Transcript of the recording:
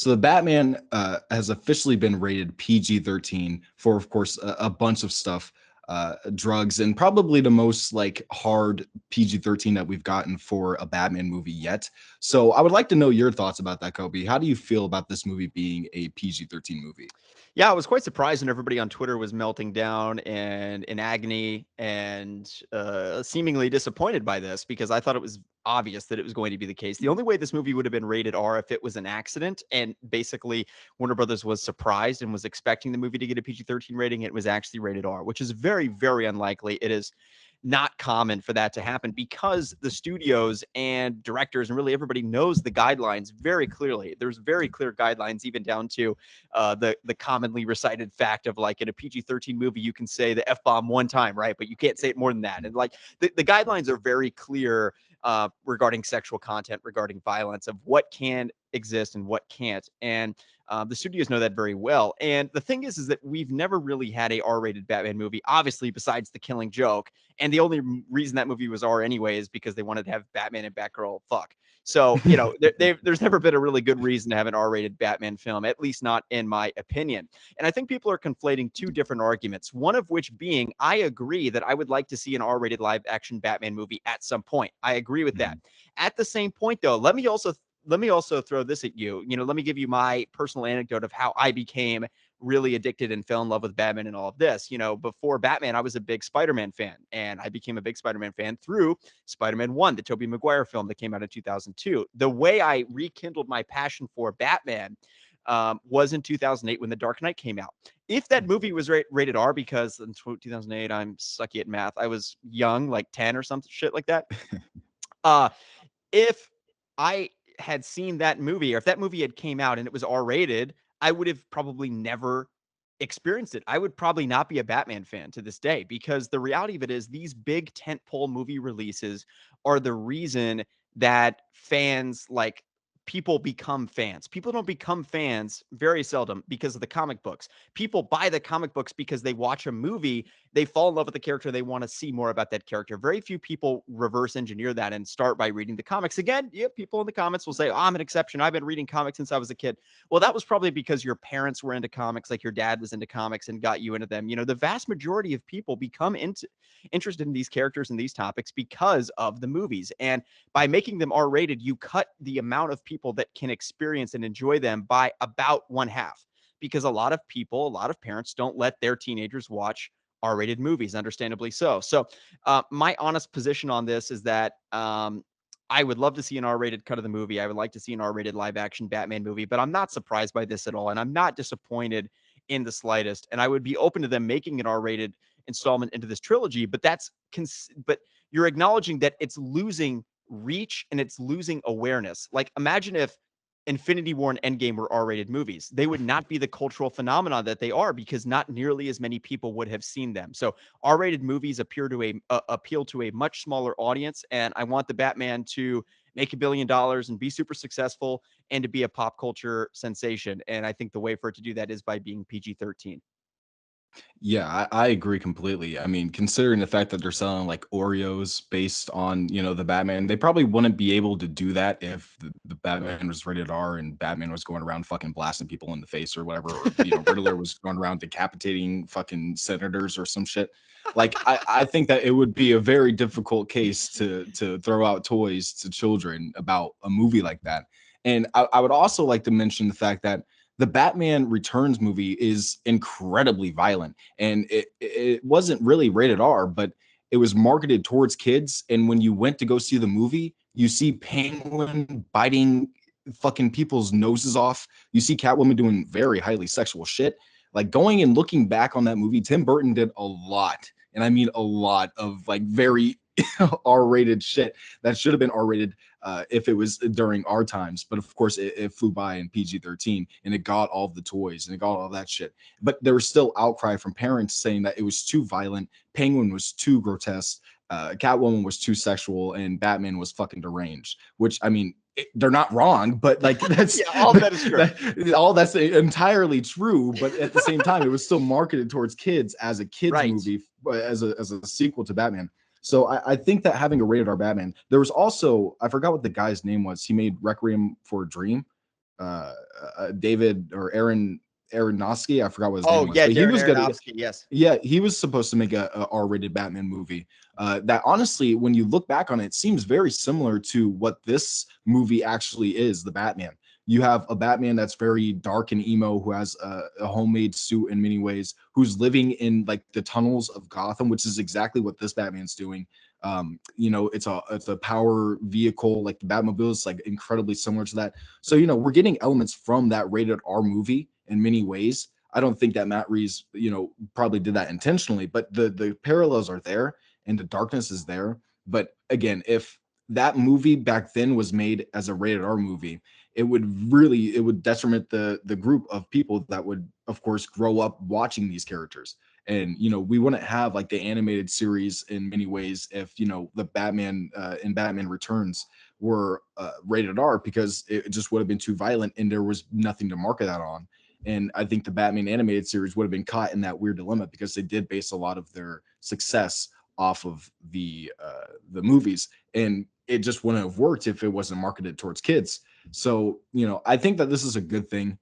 So the Batman has officially been rated PG-13 for, of course, a bunch of stuff, drugs, and probably the most like hard PG-13 that we've gotten for a Batman movie yet. So I would like to know your thoughts about that, Kobe. How do you feel about this movie being a PG-13 movie? Yeah, I was quite surprised when everybody on Twitter was melting down and in agony and seemingly disappointed by this because I thought it was obvious that it was going to be the case. The only way this movie would have been rated R if it was an accident, and basically Warner Brothers was surprised and was expecting the movie to get a PG-13 rating. It was actually rated R, which is very, very unlikely. It is not common for that to happen because the studios and directors and really everybody knows the guidelines very clearly. There's very clear guidelines, even down to the commonly recited fact of like in a PG-13 movie, you can say the F bomb one time, right? But you can't say it more than that. And like the guidelines are very clear regarding sexual content, regarding violence, of what can exist and what can't. And the studios know that very well. And the thing is that we've never really had a R-rated Batman movie, obviously, besides The Killing Joke. And the only reason that movie was R anyway is because they wanted to have Batman and Batgirl fuck. So, there's never been a really good reason to have an R-rated Batman film, at least not in my opinion. And I think people are conflating two different arguments, one of which being, I agree that I would like to see an R-rated live-action Batman movie at some point. I agree with that. Mhm. At the same point, though, let me also throw this at you. Let me give you my personal anecdote of how I became really addicted and fell in love with Batman and all of this. Before Batman, I was a big Spider-Man fan, and I became a big Spider-Man fan through Spider-Man 1, the Tobey Maguire film that came out in 2002. The way I rekindled my passion for Batman was in 2008 when The Dark Knight came out. If that movie was rated R, because in 2008, I'm sucky at math, I was young, like 10 or some shit like that. Uh, if I had seen that movie, or if that movie had came out and it was R-rated, I would have probably never experienced it. I would probably not be a Batman fan to this day, because the reality of it is these big tentpole movie releases are the reason that fans, like, people become fans. People don't become fans very seldom because of the comic books. People buy the comic books because they watch a movie, they fall in love with the character, they want to see more about that character. Very few people reverse engineer that and start by reading the comics. Again, yeah, people in the comments will say, oh, I'm an exception, I've been reading comics since I was a kid. Well, that was probably because your parents were into comics, like your dad was into comics and got you into them. The vast majority of people become interested in these characters and these topics because of the movies. And by making them R-rated, you cut the amount of people that can experience and enjoy them by about one half, because a lot of people, a lot of parents don't let their teenagers watch R-rated movies, understandably so. So, my honest position on this is that I would love to see an R-rated cut of the movie. I would like to see an R-rated live-action Batman movie, but I'm not surprised by this at all, and I'm not disappointed in the slightest. And I would be open to them making an R-rated installment into this trilogy. But but you're acknowledging that it's losing reach and it's losing awareness. Like, imagine if Infinity War and Endgame were R-rated movies. They would not be the cultural phenomenon that they are, because not nearly as many people would have seen them. So R-rated movies appeal to a much smaller audience, and I want the Batman to make $1 billion and be super successful and to be a pop culture sensation. And I think the way for it to do that is by being PG-13. Yeah, I agree completely. I mean, considering the fact that they're selling like Oreos based on, the Batman, they probably wouldn't be able to do that if the Batman was rated R and Batman was going around fucking blasting people in the face or whatever, or, Riddler was going around decapitating fucking senators or some shit. Like, I think that it would be a very difficult case to throw out toys to children about a movie like that. And I would also like to mention the fact that the Batman Returns movie is incredibly violent, and it wasn't really rated R, but it was marketed towards kids. And when you went to go see the movie, you see Penguin biting fucking people's noses off. You see Catwoman doing very highly sexual shit. Like, going and looking back on that movie, Tim Burton did a lot, and I mean a lot of like very R-rated shit that should have been R-rated if it was during our times. But of course, it flew by in PG-13, and it got all the toys and it got all that shit. But there was still outcry from parents saying that it was too violent, Penguin was too grotesque, Catwoman was too sexual, and Batman was fucking deranged. Which, I mean, they're not wrong, but like Yeah, all of that is true. all that's entirely true. But at the same time, it was still marketed towards kids as a kids Right. movie, as a sequel to Batman. So I think that having a rated R Batman, there was also, I forgot what the guy's name was. He made Requiem for a Dream. David or Aaron Aronofsky. I forgot what his name Oh, was, yeah, but he Darren was good. Aronofsky, yes. Yeah, he was supposed to make a R-rated Batman movie. That honestly, when you look back on it, seems very similar to what this movie actually is, the Batman. You have a Batman that's very dark and emo, who has a homemade suit in many ways, who's living in like the tunnels of Gotham, which is exactly what this Batman's doing. It's a power vehicle, like the Batmobile is like incredibly similar to that. So we're getting elements from that rated R movie in many ways. I don't think that Matt Reeves, probably did that intentionally, but the parallels are there and the darkness is there. But again, if that movie back then was made as a rated R movie, it would detriment the group of people that would, of course, grow up watching these characters. And we wouldn't have like the animated series in many ways if the Batman in Batman Returns were rated R, because it just would have been too violent and there was nothing to market that on. And I think the Batman animated series would have been caught in that weird dilemma, because they did base a lot of their success off of the movies, and it just wouldn't have worked if it wasn't marketed towards kids. So I think that this is a good thing.